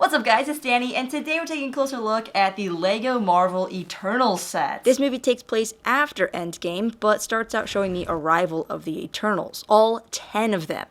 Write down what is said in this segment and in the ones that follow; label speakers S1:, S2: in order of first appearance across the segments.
S1: What's up guys, it's Danny, and today we're taking a closer look at the LEGO Marvel Eternals set. This movie takes place after Endgame, but starts out showing the arrival of the Eternals, all 10 of them,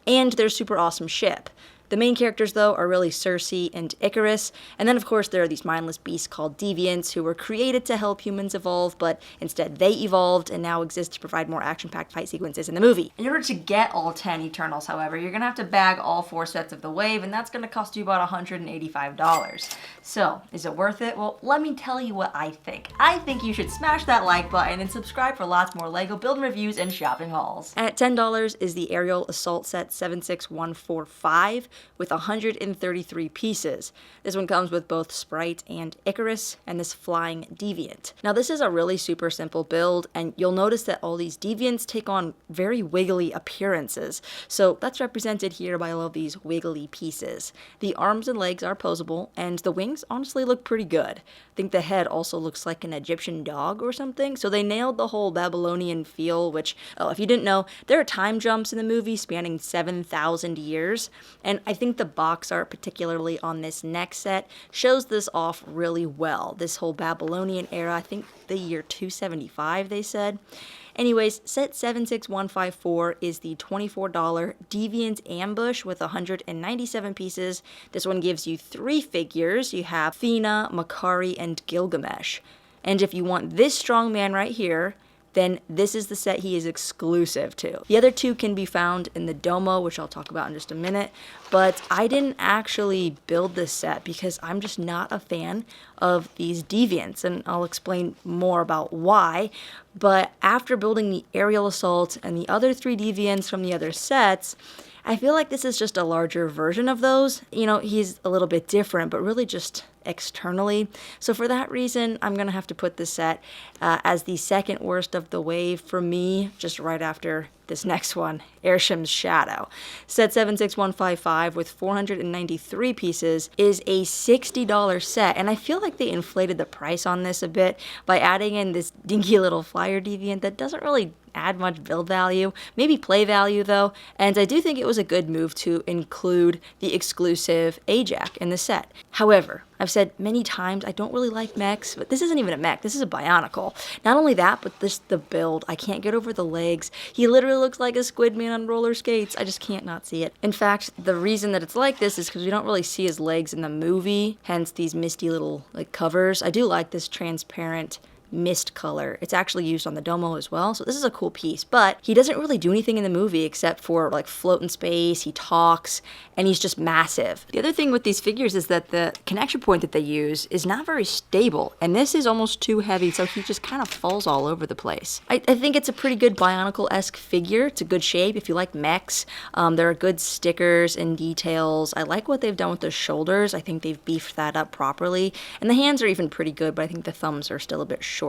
S1: and their super awesome ship. The main characters, though, are really Cersei and Icarus, and then of course there are these mindless beasts called Deviants who were created to help humans evolve, but instead they evolved and now exist to provide more action-packed fight sequences in the movie. In order to get all 10 Eternals, however, you're gonna have to bag all 4 sets of the wave, and that's gonna cost you about $185. So, is it worth it? Well, let me tell you what I think. I think you should smash that like button and subscribe for lots more LEGO build reviews and shopping hauls. At $10 is the Aerial Assault Set 76145, with 133 pieces. This one comes with both Sprite and Icarus, and this flying Deviant. Now this is a really super simple build, and you'll notice that all these Deviants take on very wiggly appearances. So that's represented here by all of these wiggly pieces. The arms and legs are posable, and the wings honestly look pretty good. I think the head also looks like an Egyptian dog or something, so they nailed the whole Babylonian feel, which, oh, if you didn't know, there are time jumps in the movie spanning 7,000 years, and I think the box art, particularly on this next set, shows this off really well. This whole Babylonian era, I think the year 275 they said. Anyways, set 76154 is the $24 Deviant Ambush with 197 pieces. This one gives you 3 figures. You have Athena, Makari, and Gilgamesh. And if you want this strong man right here, then this is the set he is exclusive to. The other 2 can be found in the Domo, which I'll talk about in just a minute, but I didn't actually build this set because I'm just not a fan of these Deviants, and I'll explain more about why. But after building the Aerial Assault and the other 3 Deviants from the other sets, I feel like this is just a larger version of those. You know, he's a little bit different, but really just externally. So for that reason, I'm gonna have to put this set as the second worst of the wave for me, just right after this next one, Airshim's Shadow. Set 76155 with 493 pieces is a $60 set, and I feel like they inflated the price on this a bit by adding in this dinky little flyer Deviant that doesn't really add much build value, maybe play value though, and I do think it was a good move to include the exclusive Ajax in the set. However, I've said many times I don't really like mechs, but this isn't even a mech, this is a Bionicle. Not only that, but the build, I can't get over the legs. He literally looks like a squid man on roller skates. I just can't not see it. In fact, the reason that it's like this is because we don't really see his legs in the movie, hence these misty little like covers. I do like this transparent mist color. It's actually used on the Domo as well, so this is a cool piece, but he doesn't really do anything in the movie except for like float in space, he talks, and he's just massive. The other thing with these figures is that the connection point that they use is not very stable, and this is almost too heavy, so he just kind of falls all over the place. I think it's a pretty good Bionicle-esque figure. It's a good shape if you like mechs. There are good stickers and details. I like what they've done with the shoulders. I think they've beefed that up properly, and the hands are even pretty good, but I think the thumbs are still a bit short.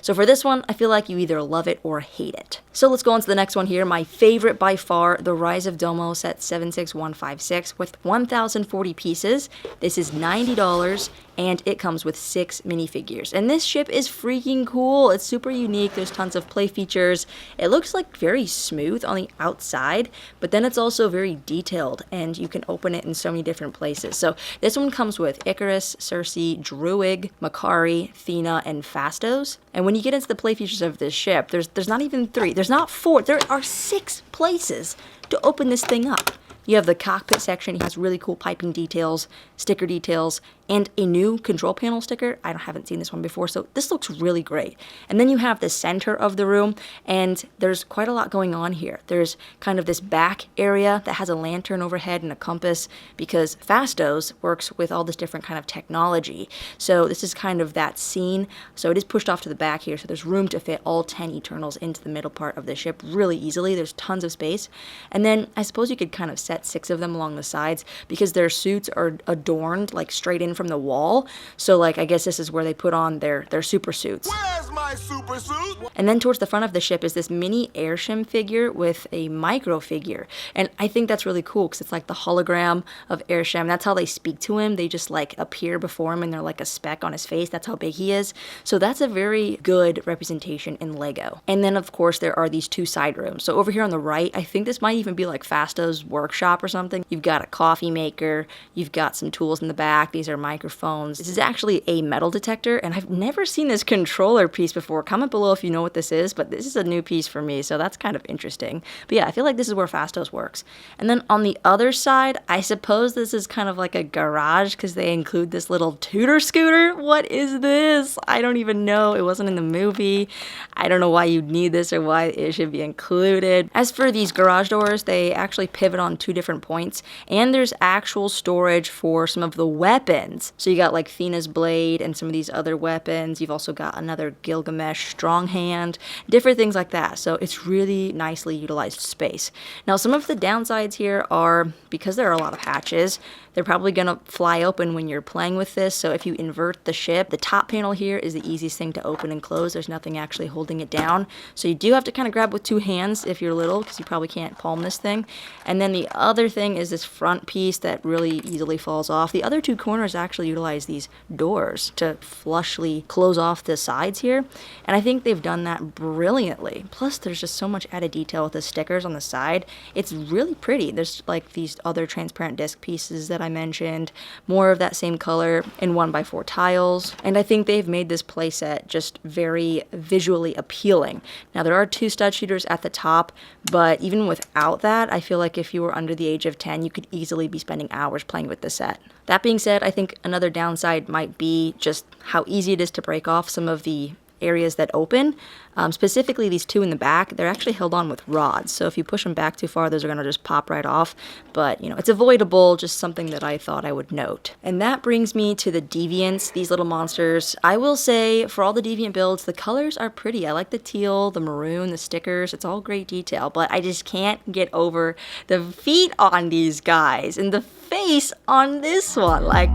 S1: So for this one, I feel like you either love it or hate it. So let's go on to the next one here. My favorite by far, the Rise of Domo Set 76156 with 1,040 pieces. This is $90, and it comes with 6 minifigures. And this ship is freaking cool. It's super unique. There's tons of play features. It looks like very smooth on the outside, but then it's also very detailed, and you can open it in so many different places. So this one comes with Icarus, Cersei, Druid, Makari, Athena, and Fastos. And when you get into the play features of this ship, there's not even 3, there's not 4, there are 6 places to open this thing up. You have the cockpit section. He has really cool piping details, sticker details, and a new control panel sticker. I haven't seen this one before, so this looks really great. And then you have the center of the room, and there's quite a lot going on here. There's kind of this back area that has a lantern overhead and a compass, because Fastos works with all this different kind of technology. So this is kind of that scene. So it is pushed off to the back here, so there's room to fit all 10 Eternals into the middle part of the ship really easily. There's tons of space. And then I suppose you could kind of set 6 of them along the sides, because their suits are adorned like straight in from the wall. So like, I guess this is where they put on their super suits.
S2: Where's my super suit?
S1: And then towards the front of the ship is this mini Airshim figure with a micro figure. And I think that's really cool because it's like the hologram of Airshim. That's how they speak to him. They just like appear before him and they're like a speck on his face. That's how big he is. So that's a very good representation in Lego. And then of course there are these 2 side rooms. So over here on the right, I think this might even be like Fastos' workshop shop or something. You've got a coffee maker, you've got some tools in the back. These are microphones. This is actually a metal detector, and I've never seen this controller piece before. Comment below if you know what this is, but this is a new piece for me, so that's kind of interesting. But yeah, I feel like this is where Fastos works. And then on the other side, I suppose this is kind of like a garage because they include this little tutor scooter. What is this? I don't even know. It wasn't in the movie. I don't know why you'd need this or why it should be included. As for these garage doors, they actually pivot on 2 different points, and there's actual storage for some of the weapons. So you got like Thena's blade and some of these other weapons. You've also got another Gilgamesh strong hand, different things like that. So it's really nicely utilized space. Now, some of the downsides here are because there are a lot of hatches, they're probably going to fly open when you're playing with this. So if you invert the ship, the top panel here is the easiest thing to open and close. There's nothing actually holding it down. So you do have to kind of grab with 2 hands if you're little, because you probably can't palm this thing. And then the other thing is this front piece that really easily falls off. The other 2 corners actually utilize these doors to flushly close off the sides here. And I think they've done that brilliantly. Plus, there's just so much added detail with the stickers on the side. It's really pretty. There's like these other transparent disc pieces that I mentioned, more of that same color in 1x4 tiles, and I think they've made this playset just very visually appealing. Now, there are 2 stud shooters at the top, but even without that, I feel like if you were under the age of 10, you could easily be spending hours playing with the set. That being said, I think another downside might be just how easy it is to break off some of the areas that open. Specifically these 2 in the back, they're actually held on with rods. So if you push them back too far, those are going to just pop right off. But, you know, it's avoidable, just something that I thought I would note. And that brings me to the Deviants, these little monsters. I will say, for all the Deviant builds, the colors are pretty. I like the teal, the maroon, the stickers. It's all great detail, but I just can't get over the feet on these guys and the face on this one. Like,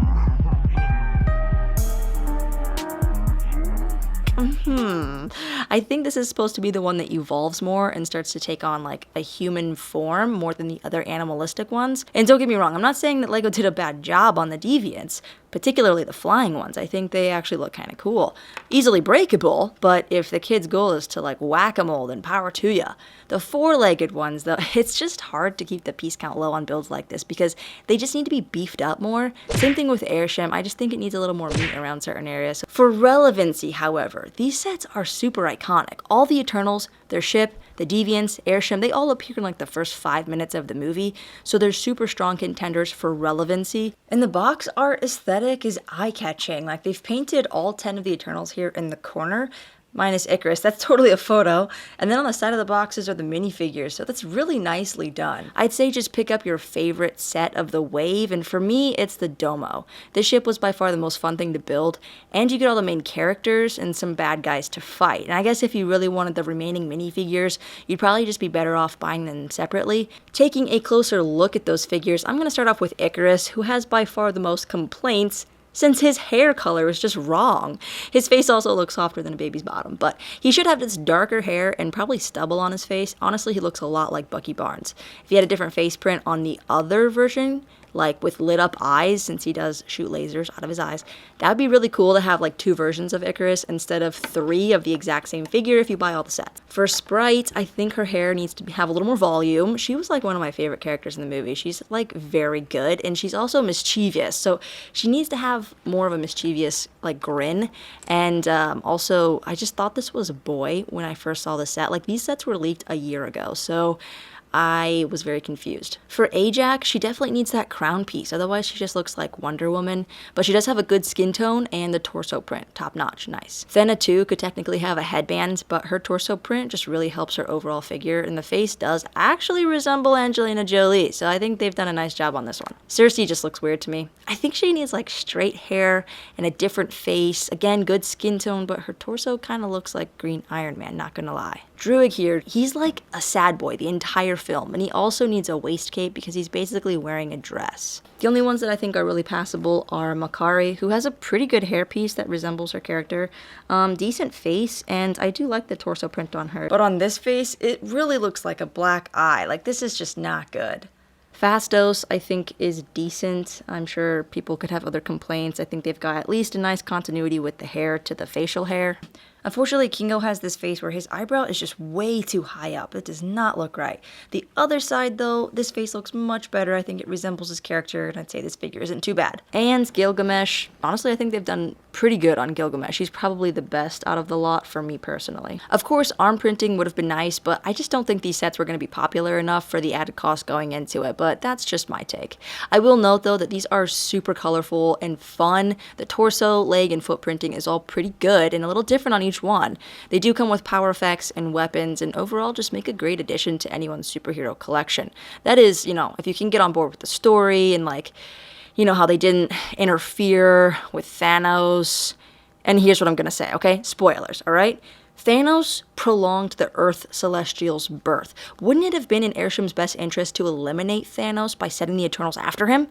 S1: I think this is supposed to be the one that evolves more and starts to take on like a human form more than the other animalistic ones. And don't get me wrong, I'm not saying that LEGO did a bad job on the Deviants, particularly the flying ones. I think they actually look kind of cool. Easily breakable, but if the kid's goal is to like whack-a-mole, then power to ya. The 4-legged ones, though, it's just hard to keep the piece count low on builds like this because they just need to be beefed up more. Same thing with Airshim. I just think it needs a little more meat around certain areas. For relevancy, however, these sets are super iconic. All the Eternals, their ship, the Deviants, Airshim, they all appear in like the first 5 minutes of the movie, so they're super strong contenders for relevancy. And the box art aesthetic is eye-catching. Like, they've painted all 10 of the Eternals here in the corner, minus Icarus. That's totally a photo. And then on the side of the boxes are the minifigures, so that's really nicely done. I'd say just pick up your favorite set of the wave, and for me, it's the Domo. This ship was by far the most fun thing to build, and you get all the main characters and some bad guys to fight. And I guess if you really wanted the remaining minifigures, you'd probably just be better off buying them separately. Taking a closer look at those figures, I'm going to start off with Icarus, who has by far the most complaints, since his hair color is just wrong. His face also looks softer than a baby's bottom, but he should have this darker hair and probably stubble on his face. Honestly, he looks a lot like Bucky Barnes. If he had a different face print on the other version, like with lit up eyes, since he does shoot lasers out of his eyes, that would be really cool to have like 2 versions of Icarus instead of 3 of the exact same figure if you buy all the sets. For Sprite, I think her hair needs to have a little more volume. She was like one of my favorite characters in the movie. She's like very good, and she's also mischievous, so she needs to have more of a mischievous like grin. And also, I just thought this was a boy when I first saw the set. Like, these sets were leaked a year ago, so I was very confused. For Ajax, she definitely needs that crown piece, otherwise she just looks like Wonder Woman, but she does have a good skin tone and the torso print, top notch, nice. Thena too could technically have a headband, but her torso print just really helps her overall figure, and the face does actually resemble Angelina Jolie, so I think they've done a nice job on this one. Cersei just looks weird to me. I think she needs like straight hair and a different face, again good skin tone, but her torso kind of looks like Green Iron Man, not gonna lie. Druid here, he's like a sad boy the entire film, and he also needs a waist cape because he's basically wearing a dress. The only ones that I think are really passable are Makari, who has a pretty good hairpiece that resembles her character, decent face, and I do like the torso print on her. But on this face, it really looks like a black eye. Like, this is just not good. Fastos, I think, is decent. I'm sure people could have other complaints. I think they've got at least a nice continuity with the hair to the facial hair. Unfortunately, Kingo has this face where his eyebrow is just way too high up. It does not look right. The other side, though, this face looks much better. I think it resembles his character, and I'd say this figure isn't too bad. And Gilgamesh, honestly, I think they've done pretty good on Gilgamesh. He's probably the best out of the lot for me personally. Of course, arm printing would have been nice, but I just don't think these sets were going to be popular enough for the added cost going into it, but that's just my take. I will note, though, that these are super colorful and fun. The torso, leg, and foot printing is all pretty good and a little different on each one. They do come with power effects and weapons, and overall just make a great addition to anyone's superhero collection. That is, if you can get on board with the story and how they didn't interfere with Thanos. And here's what I'm gonna say, okay? Spoilers, alright? Thanos prolonged the Earth Celestial's birth. Wouldn't it have been in Airshim's best interest to eliminate Thanos by setting the Eternals after him?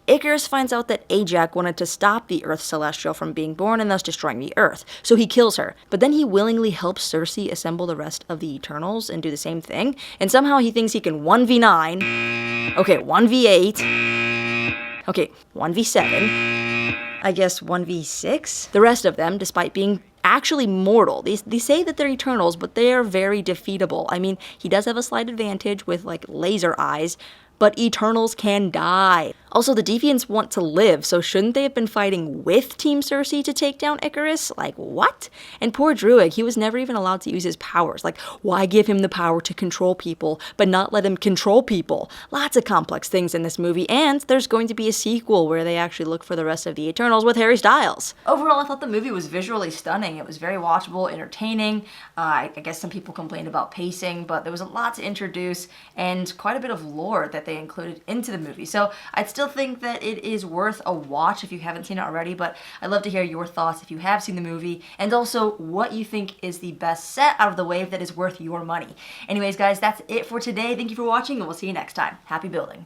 S1: Icarus finds out that Ajax wanted to stop the Earth Celestial from being born and thus destroying the Earth, so he kills her. But then he willingly helps Cersei assemble the rest of the Eternals and do the same thing, and somehow he thinks he can 1v9, okay, 1v8, okay, 1v7, I guess 1v6? The rest of them, despite being actually mortal. They say that they're Eternals, but they are very defeatable. I mean, he does have a slight advantage with, laser eyes, but Eternals can die. Also, the Deviants want to live, so shouldn't they have been fighting with Team Cersei to take down Icarus? What? And poor Druid, he was never even allowed to use his powers. Why give him the power to control people, but not let him control people? Lots of complex things in this movie, and there's going to be a sequel where they actually look for the rest of the Eternals with Harry Styles. Overall, I thought the movie was visually stunning. It was very watchable, entertaining. I guess some people complained about pacing, but there was a lot to introduce and quite a bit of lore that they included into the movie. So I'd still think that it is worth a watch if you haven't seen it already, but I'd love to hear your thoughts if you have seen the movie, and also what you think is the best set out of the wave that is worth your money. Anyways, guys, that's it for today. Thank you for watching, and we'll see you next time. Happy building.